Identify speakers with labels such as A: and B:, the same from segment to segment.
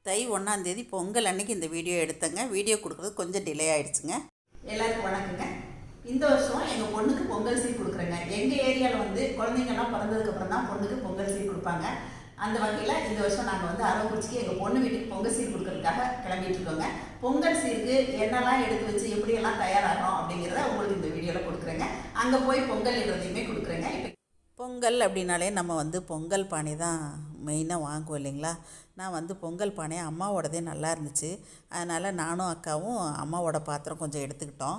A: தை 1 பொங்கல் அன்னைக்கு இந்த video எடுத்தேங்க. Video கொடுக்குறது கொஞ்சம் டிலே ஆகிடுச்சுங்க.
B: எல்லாருக்கும் வணக்கங்க. இந்த வருஷம் எங்கள் பொண்ணுக்கு பொங்கல் சீர் கொடுக்குறேங்க. எங்கள் ஏரியாவில் வந்து குழந்தைங்கள்லாம் பிறந்ததுக்கப்புறம் தான் பொண்ணுக்கு பொங்கல் சீர் கொடுப்பாங்க. அந்த வகையில் இந்த வருஷம் நாங்கள் வந்து அரவக்குறிச்சிக்கு எங்கள் பொண்ணு வீட்டுக்கு பொங்கல் சீர் கொடுக்கறதுக்காக கிளம்பிட்டு இருக்கோங்க. பொங்கல் சீருக்கு என்னெல்லாம் எடுத்து வச்சு எப்படியெல்லாம் தயாராகும் அப்படிங்கிறத உங்களுக்கு இந்த வீடியோவில் கொடுக்குறேங்க. அங்கே போய் பொங்கல் இடுறதையுமே கொடுக்குறேங்க. இப்போ
A: பொங்கல் அப்படின்னாலே நம்ம வந்து பொங்கல் பானை தான் மெயினாக வாங்குவோம் இல்லைங்களா. நான் வந்து பொங்கல் பானை அம்மாவோடதே நல்லா இருந்துச்சு. அதனால் நானும் அக்காவும் அம்மாவோட பாத்திரம் கொஞ்சம் எடுத்துக்கிட்டோம்.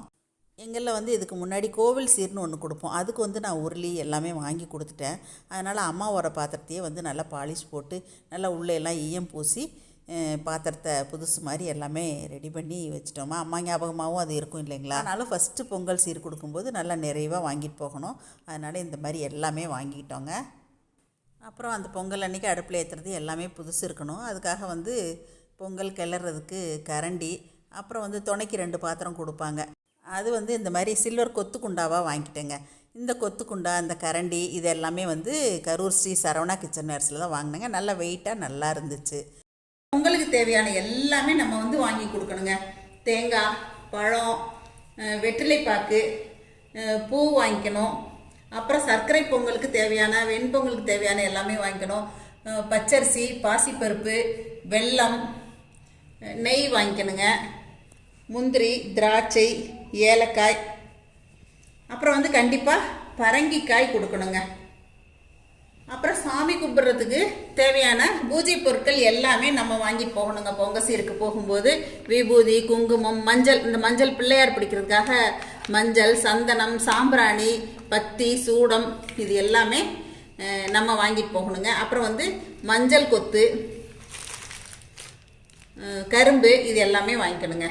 A: எங்களில் வந்து இதுக்கு முன்னாடி கோவில் சீர்னு ஒன்று கொடுப்போம். அதுக்கு வந்து நான் உருளி எல்லாமே வாங்கி கொடுத்துட்டேன். அதனால் அம்மாவோட பாத்திரத்தையே வந்து நல்லா பாலிஷ் போட்டு நல்லா உள்ளே எல்லாம் ஈயம் பூசி பாத்திரத்தை புதுசு மாதிரி எல்லாமே ரெடி பண்ணி வச்சுட்டோமா. அம்மா ஞாபகமாகவும் அது இருக்கும் இல்லைங்களா. அதனால் ஃபஸ்ட்டு பொங்கல் சீர் கொடுக்கும்போது நல்லா நிறைவாக வாங்கிட்டு போகணும். அதனால் இந்த மாதிரி எல்லாமே வாங்கிக்கிட்டோங்க. அப்புறம் அந்த பொங்கல் அன்றைக்கி அடுப்பில் ஏற்றுறது எல்லாமே புதுசு இருக்கணும். அதுக்காக வந்து பொங்கல் கிளறதுக்கு கரண்டி, அப்புறம் வந்து துணைக்கு 2 பாத்திரம் கொடுப்பாங்க. அது வந்து இந்த மாதிரி சில்வர் கொத்து குண்டாவாக வாங்கிட்டேங்க. இந்த கொத்து குண்டா, இந்த கரண்டி இது எல்லாமே வந்து கரூர் ஸ்ரீ சரவணா கிச்சன்வேர்ஸில் தான் வாங்கினேங்க. நல்லா வெயிட்டாக நல்லா இருந்துச்சு.
B: பொங்கலுக்கு தேவையான எல்லாமே நம்ம வந்து வாங்கி கொடுக்கணுங்க. தேங்காய், பழம், வெற்றிலைப்பாக்கு, பூ வாங்கிக்கணும். அப்புறம் சர்க்கரை பொங்கலுக்கு தேவையான, வெண்பொங்கலுக்கு தேவையான எல்லாமே வாங்கிக்கணும். பச்சரிசி, பாசிப்பருப்பு, வெல்லம், நெய் வாங்கிக்கணுங்க. முந்திரி, திராட்சை, ஏலக்காய், அப்புறம் வந்து கண்டிப்பாக பரங்கிக்காய் கொடுக்கணுங்க. அப்புறம் சாமி கும்பிட்றதுக்கு தேவையான பூஜை பொருட்கள் எல்லாமே நம்ம வாங்கி போகணுங்க. பொங்கல் சீருக்கு போகும்போது விபூதி, குங்குமம், மஞ்சள், இந்த மஞ்சள் பிள்ளையார் பிடிக்கிறதுக்காக மஞ்சள், சந்தனம், சாம்பிராணி, பத்தி, சூடம் இது எல்லாமே நம்ம வாங்கிட்டு போகணுங்க. அப்புறம் வந்து மஞ்சள் கொத்து, கரும்பு இது எல்லாமே வாங்கிக்கணுங்க.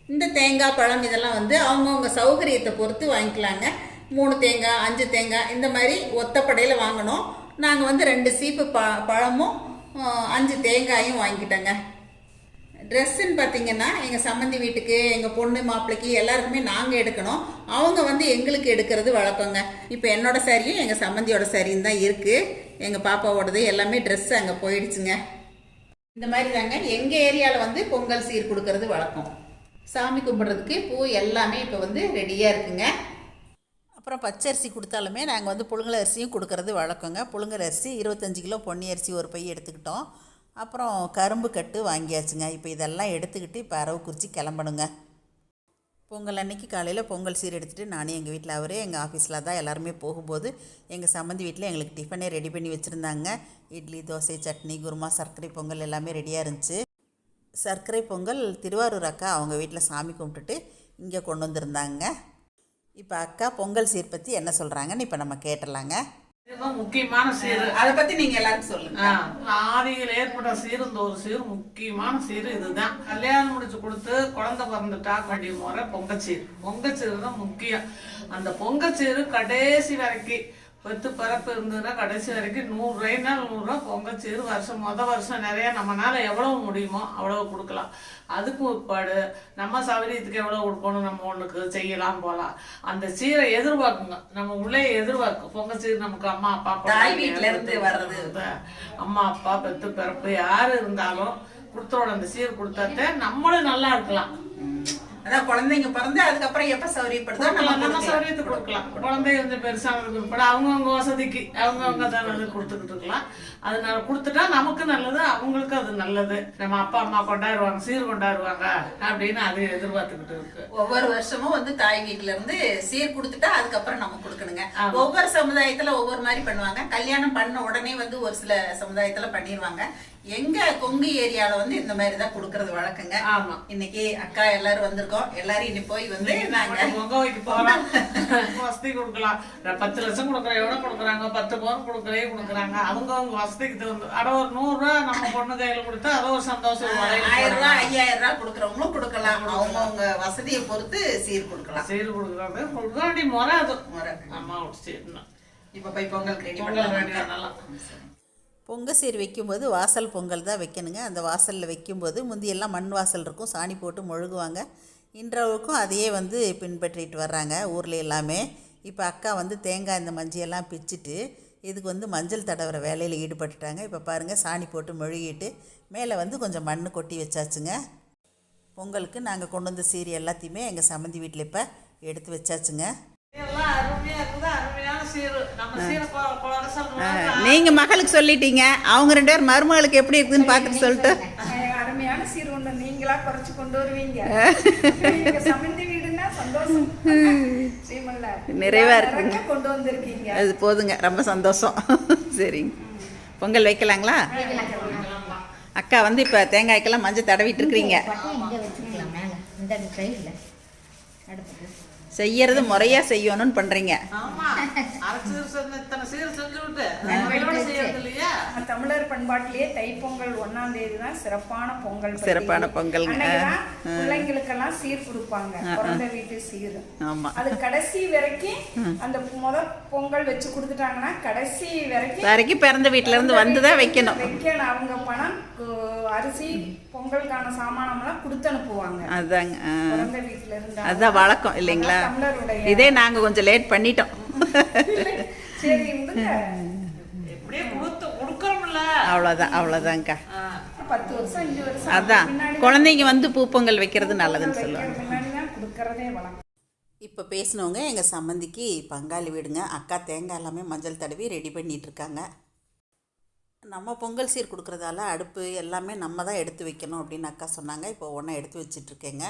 B: இந்த தேங்காய், பழம் இதெல்லாம் வந்து அவங்கவுங்க சௌகரியத்தை பொறுத்து வாங்கிக்கலாங்க. 3 தேங்காய், 5 தேங்காய் இந்த மாதிரி ஒத்தப்படையில் வாங்கணும். நாங்கள் வந்து 2 சீப்பு பழமும் 5 தேங்காயும் வாங்கிக்கிட்டோங்க. ட்ரெஸ்ஸுன்னு பார்த்தீங்கன்னா எங்கள் சம்மந்தி வீட்டுக்கு, எங்கள் பொண்ணு மாப்பிள்ளைக்கு எல்லாருக்குமே நாங்கள் எடுக்கணும். அவங்க வந்து எங்களுக்கு எடுக்கிறது வழக்கங்க. இப்போ என்னோட சாரியும் எங்கள் சம்மந்தியோட சாரியும் தான் இருக்குது. எங்கள் பாப்பாவோடது எல்லாமே ட்ரெஸ் அங்கே போயிடுச்சுங்க. இந்த மாதிரி தாங்க எங்கள் ஏரியாவில் வந்து பொங்கல் சீர் கொடுக்கறது வழக்கம். சாமி கும்பிட்றதுக்கு பூ எல்லாமே இப்போ வந்து ரெடியாக இருக்குங்க.
A: அப்புறம் பச்சரிசி கொடுத்தாலுமே நாங்கள் வந்து புழுங்கல் அரிசியும் கொடுக்கறது வழக்கங்க. புழுங்கல் அரிசி 25 கிலோ, பொன்னி அரிசி ஒரு பை எடுத்துக்கிட்டோம். அப்புறம் கரும்பு கட்டு வாங்கியாச்சுங்க. இப்போ இதெல்லாம் எடுத்துக்கிட்டு இப்போ அரவக்குறிச்சி கிளம்பணுங்க. பொங்கல் அன்னைக்கு காலையில் பொங்கல் சீர் எடுத்துகிட்டு நானும் எங்கள் வீட்டில், அவரே எங்கள் ஆஃபீஸில் தான் எல்லாருமே போகும்போது எங்கள் சம்மந்தி வீட்டில் எங்களுக்கு டிஃபனே ரெடி பண்ணி வச்சுருந்தாங்க. இட்லி, தோசை, சட்னி, குருமா, சர்க்கரை பொங்கல் எல்லாமே ரெடியாக இருந்துச்சு. சர்க்கரை பொங்கல் திருவாரூர் அக்கா அவங்க வீட்டில் சாமி கும்பிட்டுட்டு இங்கே கொண்டு வந்திருந்தாங்க. இப்போ அக்கா பொங்கல் சீர் பற்றி என்ன சொல்கிறாங்கன்னு இப்போ நம்ம கேட்டலாங்க.
C: முக்கியமான சீர்,
B: அதை பற்றி நீங்கள் எல்லாரும் சொல்லுங்க.
C: ஆதியில் ஏற்பட்ட சீர், இந்த ஒரு சீர் முக்கியமான சீர் இதுதான். கல்யாணம் முடிச்சு கொடுத்து குழந்தை பிறந்துட்டா கண்டிப்பாக முறை பொங்கச்சீர். பொங்கச்சீர் தான் முக்கியம். அந்த பொங்கச்சீர் கடைசி வரைக்கும் பத்து பரப்பு இருந்ததுன்னா கடைசி வரைக்கும் 100 ரூபாய்னா 100 ரூபா பொங்கச்சீர். வருஷம் நிறைய நம்மளால எவ்வளவு முடியுமோ அவ்வளவு கொடுக்கலாம். அதுக்கு உட்பாடு நம்ம சௌகரியத்துக்கு எவ்வளவு கொடுக்கணும், நம்ம ஒண்ணுக்கு செய்யலாம் போலாம். அந்த சீரை எதிர்பார்க்குங்க, நம்ம உள்ளே எதிர்பார்க்கும். பொங்கச்சீர் நமக்கு அம்மா அப்பா
B: தாய் வீட்டுல இருந்து வர்றது,
C: அம்மா அப்பா பெத்து பிறப்பு யாரு இருந்தாலும் கொடுத்தோட அந்த சீர் கொடுத்தாத்தே நம்மளும் நல்லா இருக்கலாம்.
B: அதான் குழந்தைங்க பிறந்து அதுக்கப்புறம் எப்ப சௌரியப்படுதோ
C: நம்ம சௌரியத்தை கொடுக்கலாம். குழந்தை வந்து பெருசானதுக்கு உட்பட அவங்கவுங்க வசதிக்கு அவங்கவுங்க தான் கொடுத்துக்கிட்டு இருக்கலாம். அதனால கொடுத்துட்டா நமக்கு நல்லது, அவங்களுக்கு அது நல்லது. நம்ம அப்பா அம்மா கொண்டாடுவாங்க, சீர் கொண்டாடுவாங்க அப்படின்னு அதை எதிர்பார்த்துக்கிட்டு இருக்கு.
B: ஒவ்வொரு வருஷமும் வந்து தாய் வீட்டுல இருந்து சீர் கொடுத்துட்டா அதுக்கப்புறம் நம்ம கொடுக்கணுங்க. ஒவ்வொரு சமுதாயத்துல ஒவ்வொரு மாதிரி பண்ணுவாங்க. கல்யாணம் பண்ண உடனே வந்து ஒரு சில சமுதாயத்துல பண்ணிடுவாங்க. எங்க கொங்கு ஏரியால வந்து இந்த மாதிரி தான் கொடுக்கறது வழக்கங்க.
C: ஆமா,
B: இன்னைக்கு அக்கா எல்லாரும் வந்திருக்கோம். எல்லாரும் இனி போய் வந்து நாங்க
C: பொங்க வைக்க போறோம். வசதி கொடுக்கலாம். 10 லட்சம் கொடுக்குற எவ்வளவு கொடுக்குறாங்க, 10 பவுன் கொடுக்குறாங்க. அவங்க வசதிக்கு தகுந்த அட ஒரு 100 ரூபா நம்ம பொண்ணு கையில கொடுத்தா அதை ஒரு சந்தோஷம்.
B: 1000 ரூபாய் 5000 ரூபாய் கொடுக்குறவங்களும் கொடுக்கலாம். அவங்கவுங்க வசதியை பொறுத்து சீர் கொடுக்கலாம்.
C: சீர் கொடுக்குறாங்க, கொடுக்க வேண்டிய முறை அது முறை. அம்மா சீர்னா
B: இப்ப போய் பொங்கல் ரெடி
C: பண்ணலாம்.
A: பொங்கல் சீர் வைக்கும்போது வாசல் பொங்கல் தான் வைக்கணுங்க. அந்த வாசலில் வைக்கும்போது முந்தியெல்லாம் மண் வாசல் இருக்கும், சாணி போட்டு மொழுகுவாங்க. இன்றளவுக்கும் அதையே வந்து பின்பற்றிட்டு வர்றாங்க ஊரில் எல்லாமே. இப்போ அக்கா வந்து தேங்காய் இந்த மஞ்சியெல்லாம் பிச்சுட்டு இதுக்கு வந்து மஞ்சள் தடவுற வேலையில் ஈடுபட்டுட்டாங்க. இப்போ பாருங்கள், சாணி போட்டு மெழுகிட்டு மேலே வந்து கொஞ்சம் மண் கொட்டி வச்சாச்சுங்க. பொங்கலுக்கு நாங்கள் கொண்டு வந்த சீர் எல்லாத்தையுமே எங்கள் சம்மந்தி வீட்டில் இப்போ எடுத்து வச்சாச்சுங்க.
C: எல்லாம் அருமையா இருக்குது, அருமையான சீரு. நம்ம சீரை குறை சொல்றோம்.
A: நீங்கள் மகளுக்கு சொல்லிட்டீங்க, அவங்க 2 பேர் மருமகளுக்கு எப்படி இருக்குதுன்னு பார்த்துட்டு சொல்லிட்டு
D: அருமையான சீர் ஒன்று நீங்களா குறைச்சு கொண்டு வருவீங்க. எங்க சம்மந்தி வீடுன்னா சந்தோஷம். ஸ்ரீமல்ல
A: நிறைவா இருக்குங்க.
D: கொண்டு வந்திருக்கீங்க.
A: அது போதுங்க, ரொம்ப சந்தோஷம். சரிங்க, பொங்கல் வைக்கலாங்களா? அக்கா வந்து இப்போ தேங்காய்க்கெல்லாம் மஞ்சள் தடவிட்டு இருக்கிறீங்க. செய்யறது முறையாக செய்யணும்னு பண்ணுறீங்க.
C: ஆமா, அரைச்சு இத்தனை சீர் செஞ்சு விட்டு முறையோட செய்யறது இல்லையா?
D: தமிழர் பண்பாட்டிலேயே தைப்பொங்கல் 1ஆம் தேதி தான் சிறப்பான பொங்கல்.
A: சிறப்பான பொங்கல்.
D: பிள்ளைங்களுக்கெல்லாம் சீர் கொடுப்பாங்க, பிறந்த வீட்டு சீர்.
A: ஆமாம்,
D: அது கடைசி வரைக்கும் அந்த முதல் பொங்கல் வச்சு கொடுத்துட்டாங்கன்னா கடைசி
A: வரைக்கும் பிறந்த வீட்டுல இருந்து வந்துதான் வைக்கணும்.
D: அவங்க பணம், அரிசி, பொங்கலுக்கான சாமானம்லாம் கொடுத்து அனுப்புவாங்க.
A: அதாங்க,
D: பிறந்த வீட்டுல இருந்து
A: அதுதான் வழக்கம் இல்லைங்களா? இதே நாங்க கொஞ்சம் லேட் பண்ணிட்டோம்.
D: சரி,
C: எப்படியே கொடுக்கறோம்ல,
A: அவ்வளோதான்க்கா.
D: 10 வருஷம் 5 வருஷம்
A: அதான் குழந்தைங்க வந்து பூப்பொங்கல் வைக்கிறது நல்லதுன்னு சொல்லுவாங்க.
D: கொடுக்கறதே வழக்கம்.
A: இப்போ பேசினவங்க எங்கள் சம்மந்திக்கு பங்காளி வீடுங்க. அக்கா தேங்காய் எல்லாமே மஞ்சள் தடவி ரெடி பண்ணிட்டு இருக்காங்க. நம்ம பொங்கல் சீர் கொடுக்குறதால அடுப்பு எல்லாமே நம்ம தான் எடுத்து வைக்கணும் அப்படின்னு அக்கா சொன்னாங்க. இப்போ ஒன்றா எடுத்து வச்சிட்ருக்கேங்க.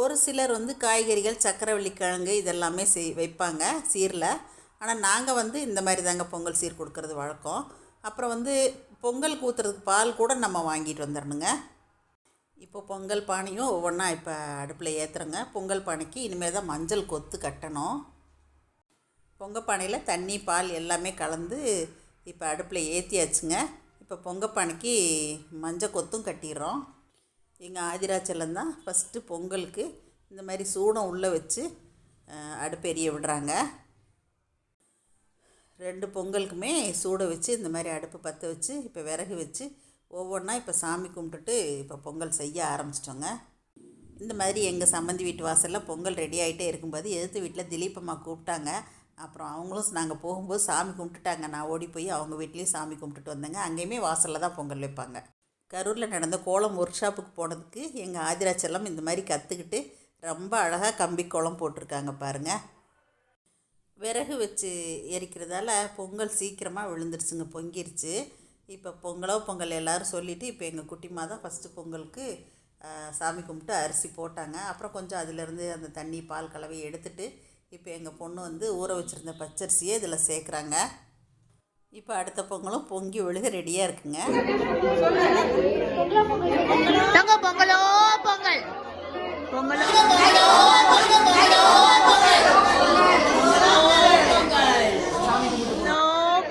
A: ஒரு சிலர் வந்து காய்கறிகள், சக்கரவள்ளி கிழங்கு இதெல்லாமே வைப்பாங்க சீரில். ஆனால் நாங்கள் வந்து இந்த மாதிரி தாங்க பொங்கல் சீர் கொடுக்கறது வழக்கம். அப்புறம் வந்து பொங்கல் ஊற்றுறதுக்கு பால் கூட நம்ம வாங்கிட்டு வந்துடணுங்க. இப்போ பொங்கல் பானையும் ஒவ்வொன்றா இப்போ அடுப்பில் ஏற்றுறோங்க. பொங்கல் பானைக்கு இனிமேல் தான் மஞ்சள் கொத்து கட்டணும். பொங்கல் பானையில் தண்ணி, பால் எல்லாமே கலந்து இப்போ அடுப்பில் ஏற்றியாச்சுங்க. இப்போ பொங்கல் பானைக்கு மஞ்சள் கொத்தும் கட்டிடுறோம். எங்கள் ஆதிராச்சலம் தான் ஃபஸ்ட்டு பொங்கலுக்கு இந்த மாதிரி சூடம் உள்ளே வச்சு அடுப்பு எரிய விடுறாங்க. 2 பொங்கலுக்குமே சூடை வச்சு இந்த மாதிரி அடுப்பு பற்ற வச்சு இப்போ விறகு வச்சு ஒவ்வொன்றா இப்போ சாமி கும்பிட்டுட்டு இப்போ பொங்கல் செய்ய ஆரம்பிச்சிட்டோங்க. இந்த மாதிரி எங்கள் சம்மந்தி வீட்டு வாசலில் பொங்கல் ரெடி ஆகிட்டே இருக்கும்போது எதிர்த்து வீட்டில் திலீப்பம்மா கூப்பிட்டாங்க. அப்புறம் அவங்களும் நாங்கள் போகும்போது சாமி கும்பிட்டுட்டாங்க. நான் ஓடி போய் அவங்க வீட்லேயும் சாமி கும்பிட்டுட்டு வந்தேங்க. அங்கேயுமே வாசலில் தான் பொங்கல் வைப்பாங்க. கரூரில் நடந்த கோலம் ஒர்க் ஷாப்புக்கு போனதுக்கு எங்கள் ஆதிராச்சலம் இந்த மாதிரி கற்றுக்கிட்டு ரொம்ப அழகாக கம்பி கோலம் போட்டிருக்காங்க பாருங்கள். விறகு வச்சு எரிக்கிறதால பொங்கல் சீக்கிரமாக விழுந்துருச்சுங்க, பொங்கிருச்சு. இப்போ பொங்கல் எல்லோரும் சொல்லிவிட்டு இப்போ எங்கள் குட்டிமா தான் ஃபஸ்ட்டு பொங்கலுக்கு சாமி கும்பிட்டு அரிசி போட்டாங்க. அப்புறம் கொஞ்சம் அதிலேருந்து அந்த தண்ணி, பால் கலவை எடுத்துகிட்டு இப்போ எங்கள் பொண்ணு வந்து ஊற வச்சுருந்த பச்சரிசியை இதில் சேர்க்குறாங்க. இப்போ அடுத்த பொங்கலும் பொங்கி விழுக ரெடியாக இருக்குங்க.
E: பொங்கலோ பொங்கல், பொங்கலோ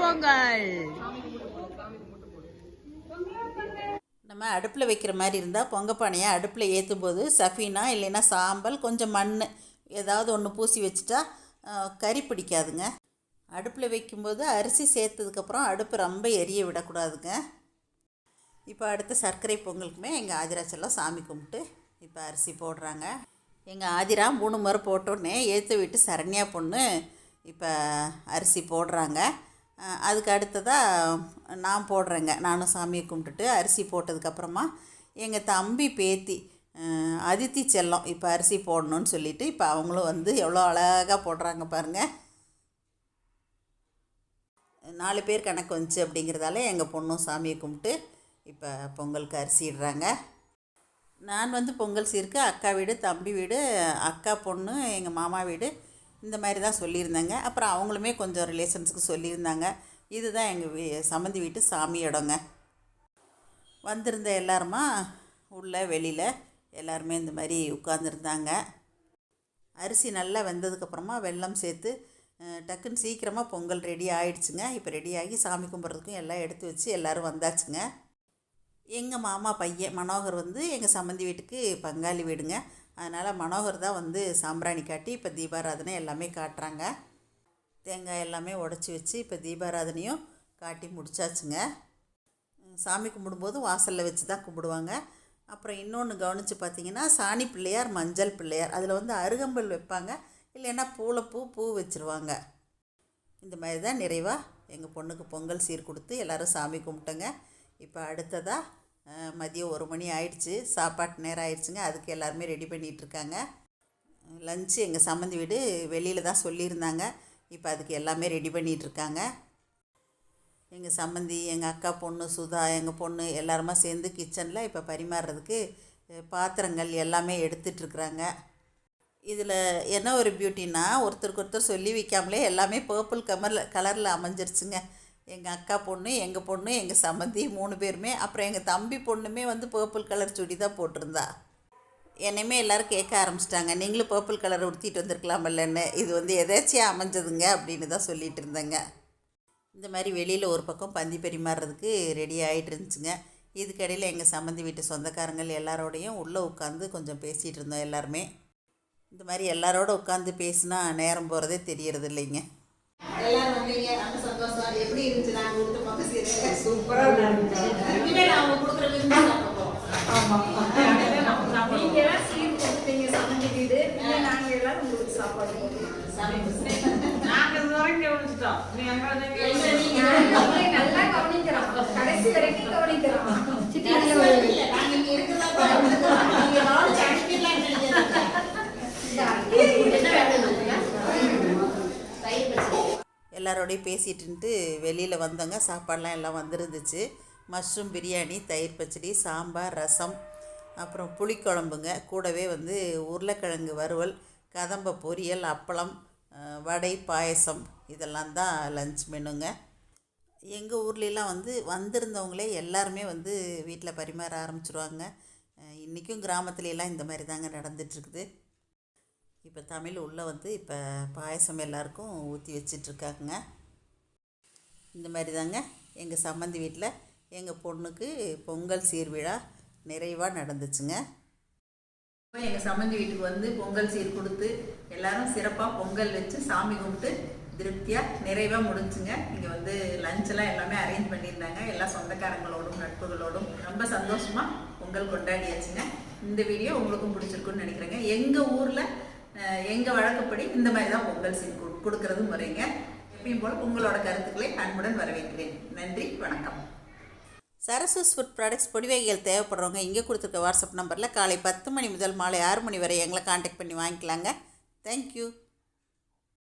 E: பொங்கல்.
A: நம்ம அடுப்பில் வைக்கிற மாதிரி இருந்தால் பொங்கப்பானையை அடுப்பில் ஏற்றும் போது சஃபீனா இல்லைன்னா சாம்பல், கொஞ்சம் மண் ஏதாவது ஒன்று பூசி வச்சுட்டா கறி பிடிக்காதுங்க. அடுப்பில் வைக்கும்போது அரிசி சேர்த்ததுக்கப்புறம் அடுப்பு ரொம்ப எரிய விடக்கூடாதுங்க. இப்போ அடுத்த சர்க்கரை பொங்கலுக்குமே எங்கள் ஆதிராச்செல்லாம் சாமி கும்பிட்டு இப்போ அரிசி போடுறாங்க. எங்கள் ஆதிரா 3 முறை போட்டோடனே ஏற்ற விட்டு சரண்யா பொண்ணு இப்போ அரிசி போடுறாங்க. அதுக்கு அடுத்ததாக நான் போடுறேங்க. நானும் சாமியை கும்பிட்டுட்டு அரிசி போட்டதுக்கப்புறமா எங்கள் தம்பி பேத்தி அதித்தி செல்லம் இப்போ அரிசி போடணும்னு சொல்லிவிட்டு இப்போ அவங்களும் வந்து எவ்வளோ அழகாக போடுறாங்க பாருங்கள். 4 பேர் கணக்கு வந்துச்சு அப்படிங்கிறதால எங்கள் பொண்ணும் சாமியை கும்பிட்டு இப்போ பொங்கலுக்கு அரிசி இடுறாங்க. நான் வந்து பொங்கல் சீருக்கு அக்கா வீடு, தம்பி வீடு, அக்கா பொண்ணு, எங்கள் மாமா வீடு இந்த மாதிரி தான் சொல்லியிருந்தாங்க. அப்புறம் அவங்களுமே கொஞ்சம் ரிலேஷன்ஸுக்கு சொல்லியிருந்தாங்க. இதுதான் எங்கள் சம்மந்தி வீட்டு சாமி இடங்க. வந்திருந்த எல்லாருமா உள்ள வெளியில் எல்லாருமே இந்த மாதிரி உட்காந்துருந்தாங்க. அரிசி நல்லா வெந்ததுக்கப்புறமா வெல்லம் சேர்த்து டக்குன்னு சீக்கிரமாக பொங்கல் ரெடி ஆகிடுச்சுங்க. இப்போ ரெடியாகி சாமி கும்பிட்றதுக்கும் எல்லாம் எடுத்து வச்சு எல்லோரும் வந்தாச்சுங்க. எங்கள் மாமா பையன் மனோகர் வந்து எங்கள் சம்மந்தி வீட்டுக்கு பங்காளி வீடுங்க. அதனால் மனோகர் தான் வந்து சாம்பிராணி காட்டி இப்போ தீபாராதனை எல்லாமே காட்டுறாங்க. தேங்காய் எல்லாமே உடச்சி வச்சு இப்போ தீபாராதனையும் காட்டி முடிச்சாச்சுங்க. சாமி கும்பிடும்போது வாசலில் வச்சு தான் கும்பிடுவாங்க. அப்புறம் இன்னொன்று கவனித்து பார்த்திங்கன்னா சாணி பிள்ளையார், மஞ்சள் பிள்ளையார், அதில் வந்து அருகம்புல் வைப்பாங்க, இல்லைன்னா பூ வச்சுருவாங்க. இந்த மாதிரி தான் நிறைவாக எங்கள் பொண்ணுக்கு பொங்கல் சீர் கொடுத்து எல்லோரும் சாமி கும்பிட்டோங்க. இப்போ அடுத்ததாக மதியம் 1 மணி ஆயிடுச்சு, சாப்பாட்டு நேரம் ஆயிடுச்சுங்க. அதுக்கு எல்லாருமே ரெடி பண்ணிகிட்ருக்காங்க. லஞ்சு எங்கள் சம்மந்தி வீடு வெளியில் தான் சொல்லியிருந்தாங்க. இப்போ அதுக்கு எல்லாமே ரெடி பண்ணிகிட்ருக்காங்க. எங்கள் சம்மந்தி, எங்கள் அக்கா பொண்ணு சுதா, எங்கள் பொண்ணு எல்லாருமா சேர்ந்து கிச்சனில் இப்போ பரிமாறுறதுக்கு பாத்திரங்கள் எல்லாமே எடுத்துகிட்ருக்குறாங்க. இதில் என்ன ஒரு பியூட்டின்னா, ஒருத்தருக்கு ஒருத்தர் சொல்லி வைக்காமலே எல்லாமே பர்பிள் கலரில் அமைஞ்சிருச்சுங்க. எங்கள் அக்கா பொண்ணு, எங்கள் பொண்ணு, எங்கள் சம்மந்தி 3 பேருமே. அப்புறம் எங்கள் தம்பி பொண்ணுமே வந்து பர்பிள் கலர் சுடி தான் போட்டிருந்தா. என்னையுமே எல்லோரும் கேட்க ஆரம்பிச்சிட்டாங்க, நீங்களும் பர்பிள் கலர் உடுத்திட்டு வந்திருக்கலாமில்லன்னு. இது வந்து எதாச்சியாக அமைஞ்சதுங்க அப்படின்னு தான் சொல்லிகிட்டு இருந்தேங்க. இந்த மாதிரி வெளியில் ஒரு பக்கம் பந்தி பரிமாறுறதுக்கு ரெடி ஆகிட்டு இருந்துச்சுங்க. இதுக்கடையில் எங்கள் சம்மந்தி வீட்டு சொந்தக்காரங்கள் எல்லாரோடையும் உள்ளே உட்காந்து கொஞ்சம் பேசிகிட்டு இருந்தோம் எல்லாருமே. இந்த மாதிரி எல்லாரோட உட்காந்து பேசினா நேரம் போகிறதே தெரியறது இல்லைங்க.
B: எல்லாரும் வந்தீங்க, ரொம்ப சந்தோஷம். எப்படி இருந்துச்சு நாங்கள் கொடுத்த பக்கம் சீர்?
D: சூப்பராக இருந்துச்சு.
B: இனிமேல் அவங்க கொடுக்குற விருந்து சாப்பிடுவோம்.
D: நீங்க எல்லாம் சீர் கொடுத்தீங்க சமைஞ்ச வீடு, நாங்கள் எல்லாம் உங்களுக்கு சாப்பாடு போடுவோம்.
C: நாங்க இது வரைக்கும் கவனிச்சிட்டோம். நீ
D: அவங்களை நல்லா கவனிக்கிறோம், கடைசி வரைக்கும் கவனிக்கிறோம்.
B: நாங்கள் இங்கே இருக்கிறதா நீங்கள் நாலு அனுப்பிடலாம்னு நினைக்கிறேன்.
A: எல்லாரோடையும் பேசிகிட்டு வெளியில் வந்தோங்க. சாப்பாடெலாம் எல்லாம் வந்துருந்துச்சு. மஷ்ரூம் பிரியாணி, தயிர் பச்சடி, சாம்பார், ரசம், அப்புறம் புளிக்குழம்புங்க. கூடவே வந்து உருளைக்கிழங்கு வறுவல், கதம்ப பொரியல், அப்பளம், வடை, பாயசம், இதெல்லாம் தான் லஞ்ச் மெனுங்க. எங்கள் ஊர்லெலாம் வந்து வந்திருந்தவங்களே எல்லாருமே வந்து வீட்டில் பரிமாற ஆரம்பிச்சிருவாங்க. இன்றைக்கும் கிராமத்துலலாம் இந்த மாதிரி தாங்க நடந்துகிட்ருக்குது. இப்போ தமிழ் உள்ளே வந்து இப்போ பாயசம் எல்லாருக்கும் ஊற்றி வச்சிட்ருக்காங்க. இந்த மாதிரி தாங்க எங்கள் சம்மந்தி வீட்டில் எங்கள் பொண்ணுக்கு பொங்கல் சீர் விழா நிறைவாக நடந்துச்சுங்க.
B: எங்கள் சம்மந்தி வீட்டுக்கு வந்து பொங்கல் சீர் கொடுத்து எல்லாரும் சிறப்பாக பொங்கல் வச்சு சாமி கும்பிட்டு திருப்தியாக நிறைவாக முடிஞ்சுங்க. இங்கே வந்து லஞ்செல்லாம் எல்லாமே அரேஞ்ச் பண்ணியிருந்தாங்க. எல்லா சொந்தக்காரங்களோடும் நட்புகளோடும் ரொம்ப சந்தோஷமாக பொங்கல் கொண்டாடியாச்சுங்க. இந்த வீடியோ உங்களுக்கும் பிடிச்சிருக்குன்னு நினைக்கிறேங்க. எங்கள் ஊரில் எங்கள் வழக்கப்படி இந்த மாதிரி தான் பொங்கல் சீர் கொடுக்கறது முறைங்க. எப்பயும் போல் உங்களோட கருத்துக்களை அன்புடன் வரவேற்கிறேன். நன்றி, வணக்கம்.
A: சரஸ்வஸ் ஃபுட் ப்ராடக்ட்ஸ் பொடி வகைகள் தேவைப்படுறவங்க இங்கே கொடுத்துருக்க வாட்ஸ்அப் நம்பரில் காலை 10 மணி முதல் மாலை 6 மணி வரை எங்களை காண்டாக்ட் பண்ணி வாங்கிக்கலாங்க. தேங்க்யூ.